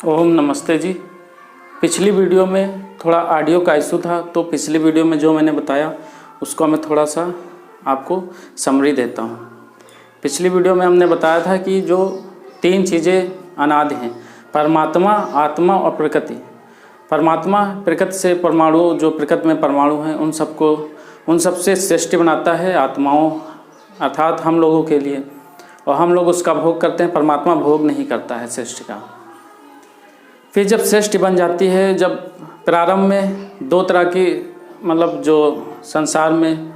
ओम नमस्ते जी। पिछली वीडियो में थोड़ा ऑडियो का इशू था, तो पिछली वीडियो में जो मैंने बताया उसको मैं थोड़ा सा आपको समरी देता हूँ। पिछली वीडियो में हमने बताया था कि जो तीन चीज़ें अनादि हैं, परमात्मा, आत्मा और प्रकृति। परमात्मा प्रकृति से परमाणु, जो प्रकृति में परमाणु हैं उन सबसे सृष्टि बनाता है आत्माओं अर्थात हम लोगों के लिए, और हम लोग उसका भोग करते हैं। परमात्मा भोग नहीं करता है सृष्टि का। फिर जब सृष्टि बन जाती है, जब प्रारंभ में दो तरह की मतलब जो संसार में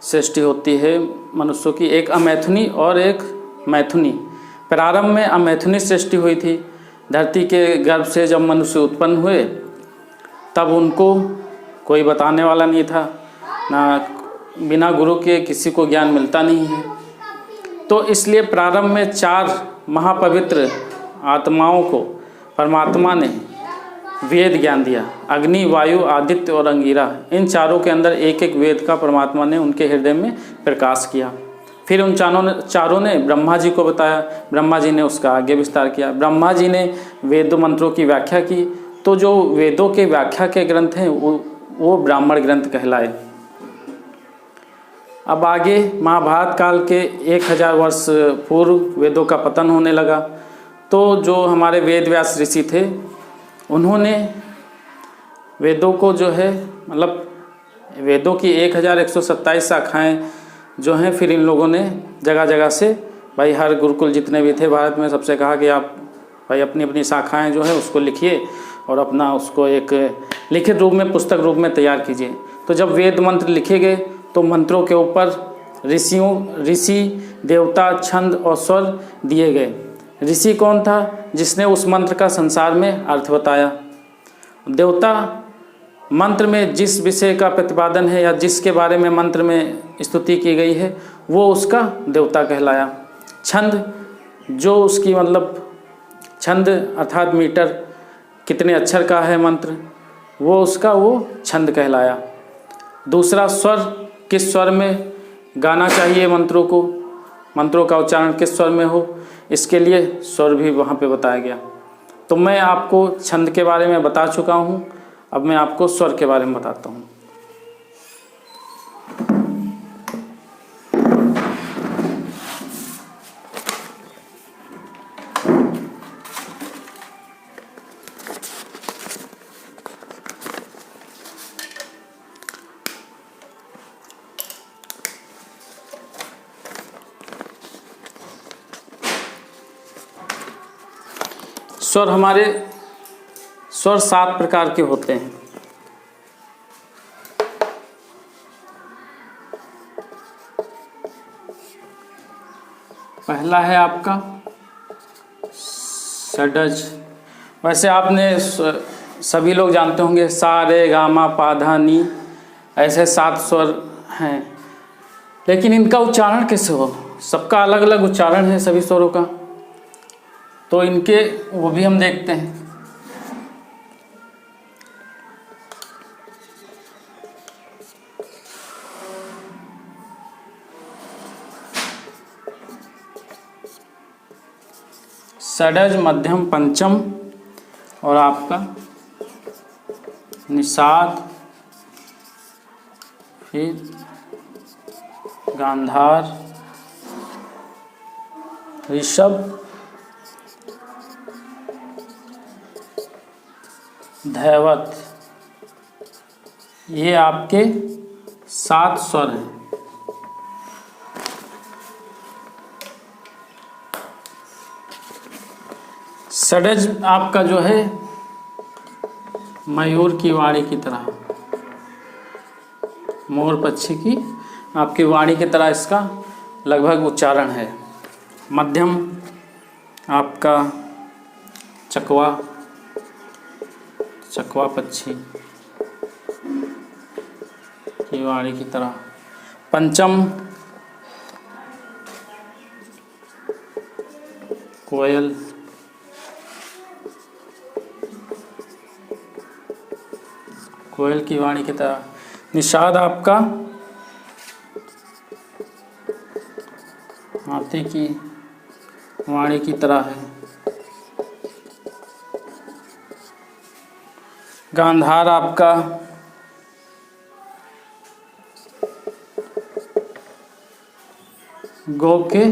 सृष्टि होती है मनुष्यों की, एक अमैथुनी और एक मैथुनी। प्रारंभ में अमैथुनी सृष्टि हुई थी। धरती के गर्भ से जब मनुष्य उत्पन्न हुए तब उनको कोई बताने वाला नहीं था, ना बिना गुरु के किसी को ज्ञान मिलता नहीं है। तो इसलिए प्रारंभ में चार महापवित्र आत्माओं को परमात्मा ने वेद ज्ञान दिया। अग्नि, वायु, आदित्य और अंगिरा, इन चारों के अंदर एक एक वेद का परमात्मा ने उनके हृदय में प्रकाश किया। फिर उन चारों ने ब्रह्मा जी को बताया। ब्रह्मा जी ने उसका आगे विस्तार किया। ब्रह्मा जी ने वेद मंत्रों की व्याख्या की। तो जो वेदों के व्याख्या के ग्रंथ हैं वो ब्राह्मण ग्रंथ कहलाए। अब आगे महाभारत काल के 1000 वर्ष पूर्व वेदों का पतन होने लगा। तो जो हमारे वेद व्यास ऋषि थे उन्होंने वेदों को जो है मतलब वेदों की 1127 शाखाएँ जो हैं, फिर इन लोगों ने जगह जगह से भाई हर गुरुकुल जितने भी थे भारत में सबसे कहा कि आप भाई अपनी अपनी शाखाएँ जो है उसको लिखिए और अपना उसको एक लिखित रूप में पुस्तक रूप में तैयार कीजिए। तो जब वेद मंत्र लिखे गए तो मंत्रों के ऊपर ऋषि, देवता, छंद और स्वर दिए गए। ऋषि कौन था? जिसने उस मंत्र का संसार में अर्थ बताया। देवता मंत्र में जिस विषय का प्रतिपादन है या जिसके बारे में मंत्र में स्तुति की गई है वो उसका देवता कहलाया। छंद, जो उसकी मतलब छंद अर्थात मीटर कितने अक्षर का है मंत्र, वो छंद कहलाया। दूसरा स्वर, किस स्वर में गाना चाहिए मंत्रों का उच्चारण किस स्वर में हो, इसके लिए स्वर भी वहाँ पे बताया गया। तो मैं आपको छंद के बारे में बता चुका हूँ, अब मैं आपको स्वर के बारे में बताता हूँ। स्वर 7 प्रकार के होते हैं। पहला है आपका षड्ज। वैसे आपने सभी लोग जानते होंगे सा रे गा मा पा धा नी, ऐसे 7 स्वर हैं। लेकिन इनका उच्चारण कैसे हो? सबका अलग अलग उच्चारण है सभी स्वरों का, तो इनके वो भी हम देखते हैं। षड्ज, मध्यम, पंचम और आपका निषाद, फिर गांधार, ऋषभ, धैवत, ये आपके 7 स्वर हैं। षड्ज आपका जो है मयूर की वाणी की तरह, मोर पक्षी की आपकी वाणी की तरह इसका लगभग उच्चारण है। मध्यम आपका चकवा पक्षी की वाणी की तरह। पंचम कोयल, की वाणी की तरह। निषाद आपका हाथी की वाणी की तरह है। गांधार आपका गौ के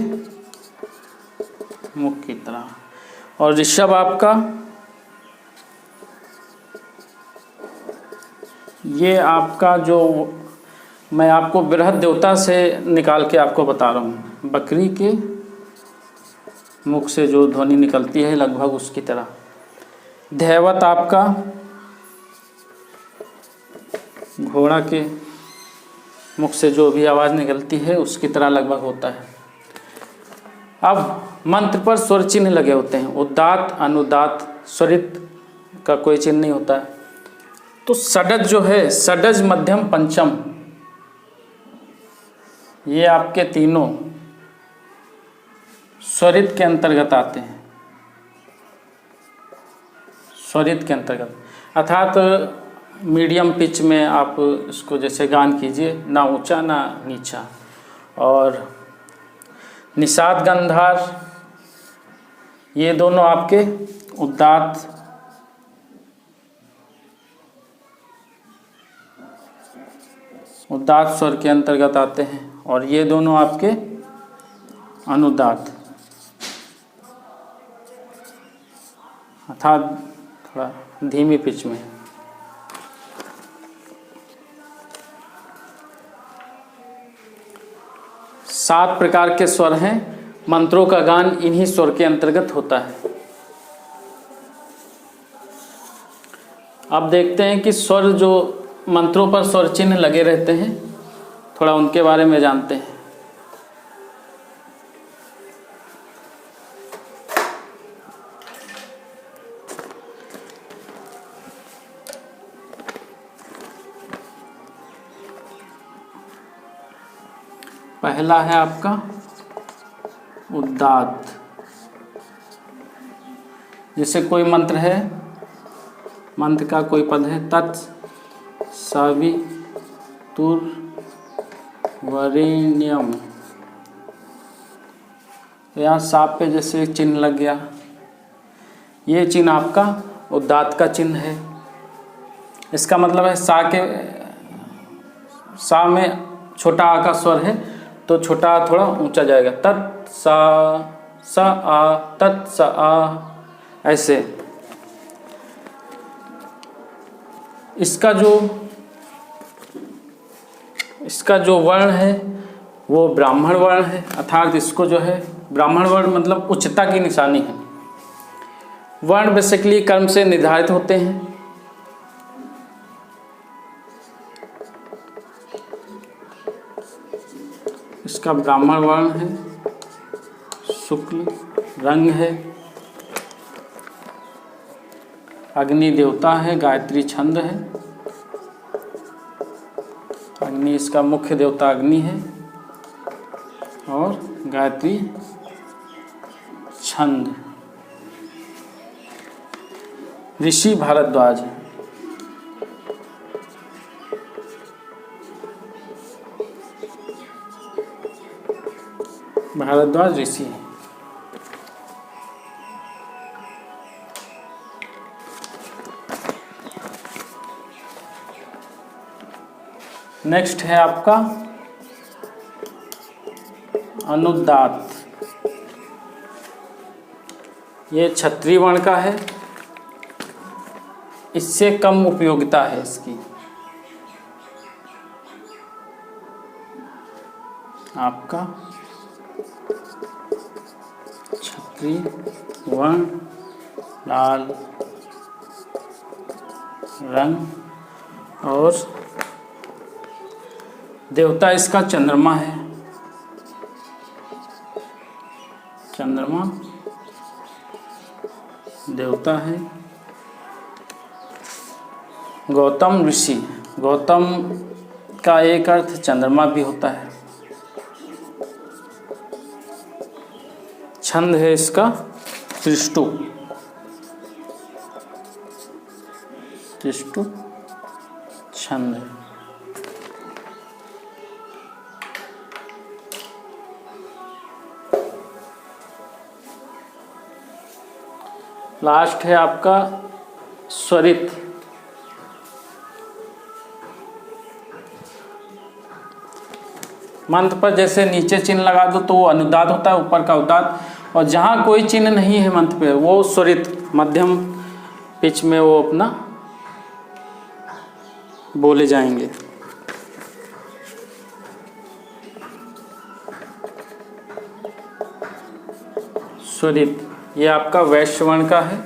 मुख की तरह। और ऋषभ आपका ये आपका जो मैं आपको बृहद देवता से निकाल के आपको बता रहा हूँ, बकरी के मुख से जो ध्वनि निकलती है लगभग उसकी तरह। धैवत आपका घोड़ा के मुख से जो भी आवाज़ निकलती है उसकी तरह लगभग होता है। अब मंत्र पर स्वर चिन्ह लगे होते हैं, उदात्त अनुदात्त स्वरित का कोई चिन्ह नहीं होता है। तो षडज जो है, षडज मध्यम पंचम, ये आपके तीनों स्वरित के अंतर्गत आते हैं, स्वरित के अंतर्गत, अर्थात मीडियम पिच में आप इसको जैसे गान कीजिए, ना ऊंचा ना नीचा। और निषाद गंधार ये दोनों आपके उदात्त स्वर के अंतर्गत आते हैं, और ये दोनों आपके अनुदात्त, अर्थात थोड़ा धीमी पिच में। सात प्रकार के स्वर हैं, मंत्रों का गान इन्हीं स्वर के अंतर्गत होता है। अब देखते हैं कि स्वर जो मंत्रों पर स्वर चिन्ह लगे रहते हैं, थोड़ा उनके बारे में जानते हैं। पहला है आपका उदात्त। जैसे कोई मंत्र है, मंत्र का कोई पद है, तत् सवितुर्वरेण्यम, तो यहाँ साप पे जैसे चिन्ह लग गया, ये चिन्ह आपका उदात्त का चिन्ह है। इसका मतलब है सा में छोटा आ का स्वर है तो छोटा आ थोड़ा ऊंचा जाएगा, तत् सा आ, तत् सा आ, ऐसे। इसका जो वर्ण है वो ब्राह्मण वर्ण है, अर्थात इसको जो है ब्राह्मण वर्ण मतलब उच्चता की निशानी है। वर्ण बेसिकली कर्म से निर्धारित होते हैं। इसका ब्राह्मण वर्ण है, शुक्ल रंग है, अग्नि देवता है, गायत्री छंद है, अग्नि इसका मुख्य देवता अग्नि है, और गायत्री छंद। ऋषि भारद्वाज, भारद्वाज ऋषि है। नेक्स्ट है आपका अनुदात्त। ये क्षत्रिय वर्ण का है, इससे कम उपयोगिता है इसकी। आपका क्षत्रिय वर्ण, लाल रंग, और देवता इसका चंद्रमा है। चंद्रमा देवता है। गौतम ऋषि, गौतम का एक अर्थ चंद्रमा भी होता है। छंद है इसका त्रिष्टु, त्रिष्टु छंद है। लास्ट है आपका स्वरित। मंत्र पर जैसे नीचे चिन्ह लगा दो तो वो अनुदात होता है, ऊपर का उदात, और जहाँ कोई चिन्ह नहीं है मंत्र पे वो स्वरित मध्यम पिच में वो अपना बोले जाएंगे। स्वरित ये आपका वैश्रवण का है,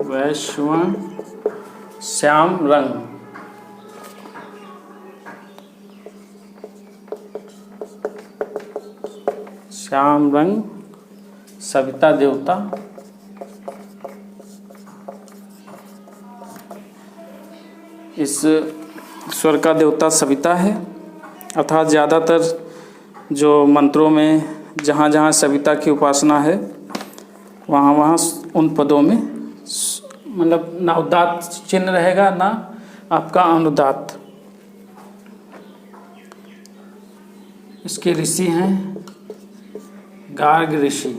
वैश्रवण श्याम रंग, श्याम रंग सविता देवता, इस स्वर का देवता सविता है। अर्थात ज़्यादातर जो मंत्रों में जहाँ जहाँ सविता की उपासना है वहाँ वहाँ उन पदों में मतलब ना उदात्त चिन्ह रहेगा ना आपका अनुदात। इसके ऋषि हैं गार्ग ऋषि,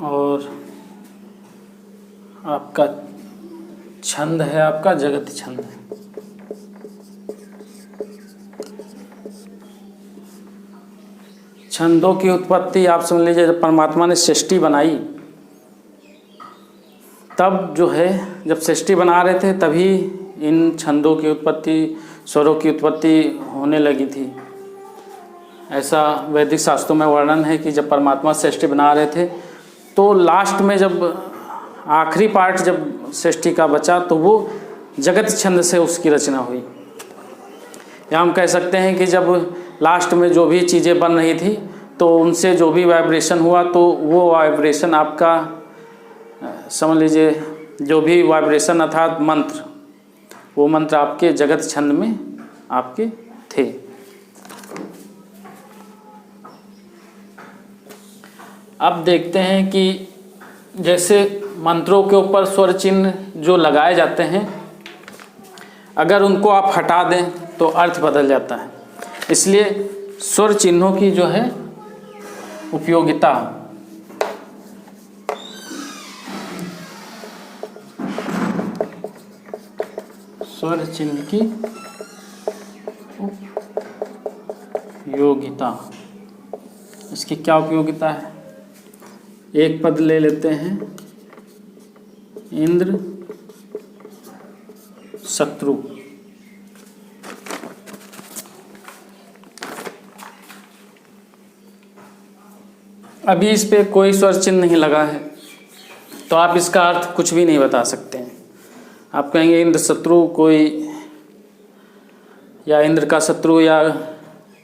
और आपका छंद है आपका जगत छंद है। छंदों की उत्पत्ति आप समझ लीजिए जब परमात्मा ने सृष्टि बनाई तब जो है, जब सृष्टि बना रहे थे तभी इन छंदों की उत्पत्ति, स्वरों की उत्पत्ति होने लगी थी। ऐसा वैदिक शास्त्रों में वर्णन है कि जब परमात्मा सृष्टि बना रहे थे तो लास्ट में जब आखिरी पार्ट जब सृष्टि का बचा तो वो जगत छंद से उसकी रचना हुई। या हम कह सकते हैं कि जब लास्ट में जो भी चीज़ें बन रही थी तो उनसे जो भी वाइब्रेशन हुआ तो वो वाइब्रेशन आपका समझ लीजिए जो भी वाइब्रेशन अर्थात मंत्र, वो मंत्र आपके जगत छंद में आपके थे। अब देखते हैं कि जैसे मंत्रों के ऊपर स्वर चिन्ह जो लगाए जाते हैं अगर उनको आप हटा दें तो अर्थ बदल जाता है। इसलिए स्वर चिन्हों की जो है उपयोगिता, स्वर चिन्ह की उपयोगिता, इसकी क्या उपयोगिता है? एक पद ले लेते हैं, इंद्र शत्रु। अभी इस पे कोई स्वर चिन्ह नहीं लगा है तो आप इसका अर्थ कुछ भी नहीं बता सकते हैं। आप कहेंगे इंद्र शत्रु कोई, या इंद्र का शत्रु, या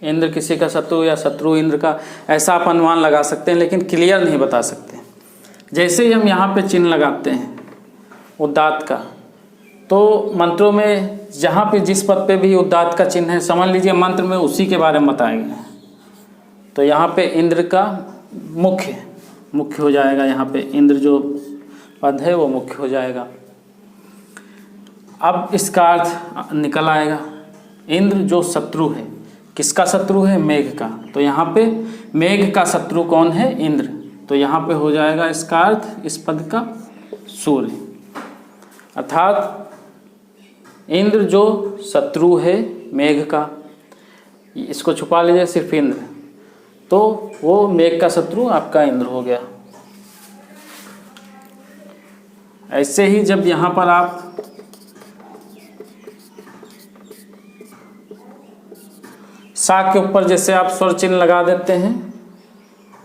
इंद्र किसी का शत्रु, या शत्रु इंद्र का, ऐसा आप अनुमान लगा सकते हैं लेकिन क्लियर नहीं बता सकते। जैसे ही हम यहाँ पे चिन्ह लगाते हैं उदात्त का, तो मंत्रों में जहाँ पे जिस पद पे भी उदात्त का चिन्ह है समझ लीजिए मंत्र में उसी के बारे में बताया गया है। तो यहाँ पे इंद्र का मुख्य हो जाएगा, यहाँ पे इंद्र जो पद है वो मुख्य हो जाएगा। अब इसका अर्थ निकल आएगा, इंद्र जो शत्रु है, किसका शत्रु है? मेघ का। तो यहाँ पे मेघ का शत्रु कौन है? इंद्र। तो यहाँ पे हो जाएगा इसका अर्थ इस पद का सूर्य, अर्थात इंद्र जो शत्रु है मेघ का, इसको छुपा लीजिए सिर्फ इंद्र, तो वो मेघ का शत्रु आपका इंद्र हो गया। ऐसे ही जब यहाँ पर आप सा के ऊपर जैसे आप स्वर चिन्ह लगा देते हैं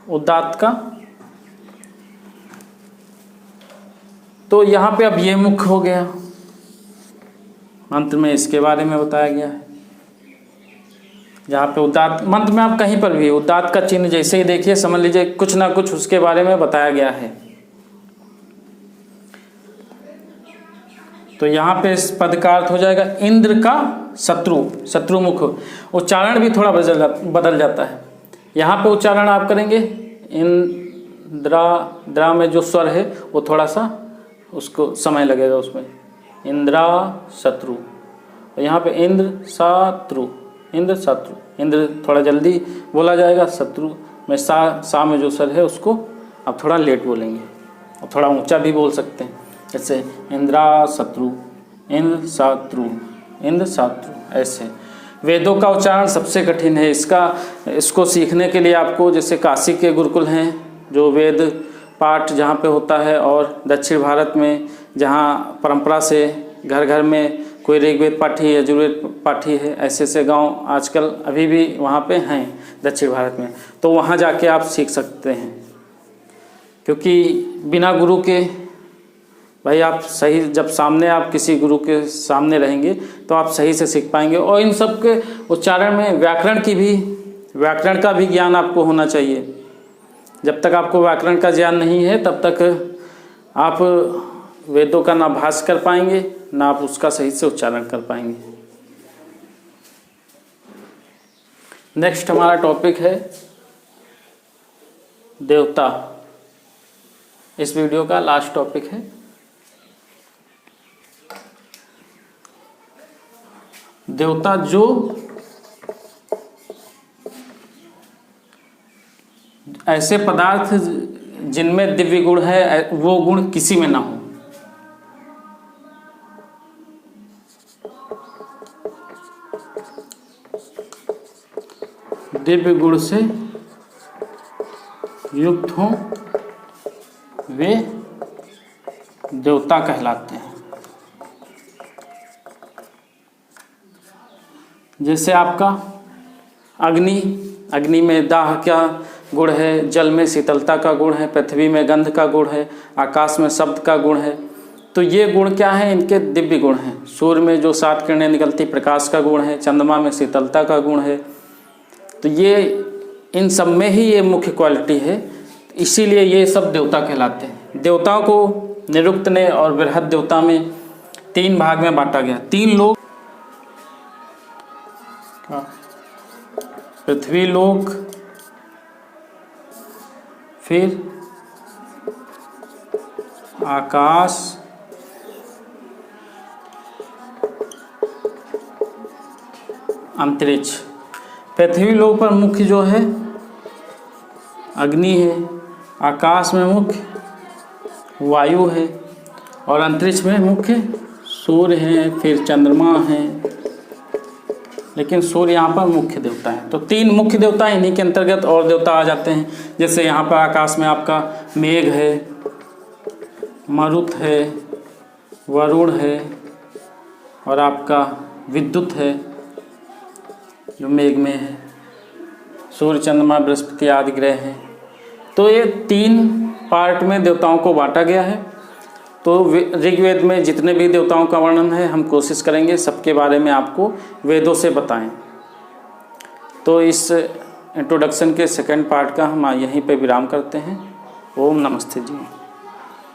उदात्त का, तो यहाँ पे अब ये मुख्य हो गया। मंत्र में इसके बारे में बताया गया है। जहाँ पे उदात्त मंत्र में आप कहीं पर भी उदात्त का चिन्ह जैसे ही देखिए समझ लीजिए कुछ ना कुछ उसके बारे में बताया गया है। तो यहाँ पे इस पद का अर्थ हो जाएगा इंद्र का शत्रु, शत्रुमुख। उच्चारण भी थोड़ा बदल जाता है। यहाँ पे उच्चारण आप करेंगे इंद्रा में जो स्वर है वो थोड़ा सा उसको समय लगेगा उसमें, इंद्रा शत्रु। और यहाँ पे इंद्र शत्रु, इंद्र शत्रु, इंद्र थोड़ा जल्दी बोला जाएगा, शत्रु में सा में जो स्वर है उसको आप थोड़ा लेट बोलेंगे और थोड़ा ऊंचा भी बोल सकते हैं। जैसे इंद्राशत्रु, इंद्र शत्रु, इंद्र शत्रु, ऐसे। वेदों का उच्चारण सबसे कठिन है। इसको सीखने के लिए आपको, जैसे काशी के गुरुकुल हैं जो वेद पाठ जहाँ पे होता है, और दक्षिण भारत में जहाँ परंपरा से घर घर में कोई ऋग्वेद पाठी, यजुर्वेद पाठी है, ऐसे ऐसे गांव आजकल अभी भी वहाँ पे हैं दक्षिण भारत में, तो वहाँ जाके आप सीख सकते हैं। क्योंकि बिना गुरु के भाई आप सही, जब सामने आप किसी गुरु के सामने रहेंगे तो आप सही से सीख पाएंगे। और इन सब के उच्चारण में व्याकरण का भी ज्ञान आपको होना चाहिए। जब तक आपको व्याकरण का ज्ञान नहीं है तब तक आप वेदों का ना भाष कर पाएंगे, ना आप उसका सही से उच्चारण कर पाएंगे। नेक्स्ट हमारा टॉपिक है देवता। इस वीडियो का लास्ट टॉपिक है। देवता जो ऐसे पदार्थ जिनमें दिव्य गुण है, वो गुण किसी में ना हो। दिव्य गुण से युक्त हों, वे देवता कहलाते हैं। जैसे आपका अग्नि में दाह का गुण है, जल में शीतलता का गुण है, पृथ्वी में गंध का गुण है, आकाश में शब्द का गुण है। तो ये गुण क्या है? इनके दिव्य गुण हैं। सूर्य में जो 7 किरणें निकलती, प्रकाश का गुण है। चंद्रमा में शीतलता का गुण है। तो ये इन सब में ही ये मुख्य क्वालिटी है, इसीलिए ये सब देवता कहलाते हैं। देवताओं को निरुक्त ने और बृहद देवता में 3 भाग में बांटा गया। 3 लोक, पृथ्वी लोक, फिर आकाश, अंतरिक्ष। पृथ्वी लोक पर मुख्य जो है अग्नि है, आकाश में मुख्य वायु है, और अंतरिक्ष में मुख्य सूर्य है, फिर चंद्रमा है। लेकिन सूर्य यहाँ पर मुख्य देवता है। तो 3 मुख्य देवता, इन्हीं के अंतर्गत और देवता आ जाते हैं। जैसे यहाँ पर आकाश में आपका मेघ है, मरुत है, वरुण है, और आपका विद्युत है जो मेघ में है। सूर्य, चंद्रमा, बृहस्पति आदि ग्रह हैं। तो ये 3 पार्ट में देवताओं को बांटा गया है। तो ऋग्वेद में जितने भी देवताओं का वर्णन है, हम कोशिश करेंगे सबके बारे में आपको वेदों से बताएं। तो इस इंट्रोडक्शन के 2nd पार्ट का हम यहीं पे विराम करते हैं। ओम नमस्ते जी।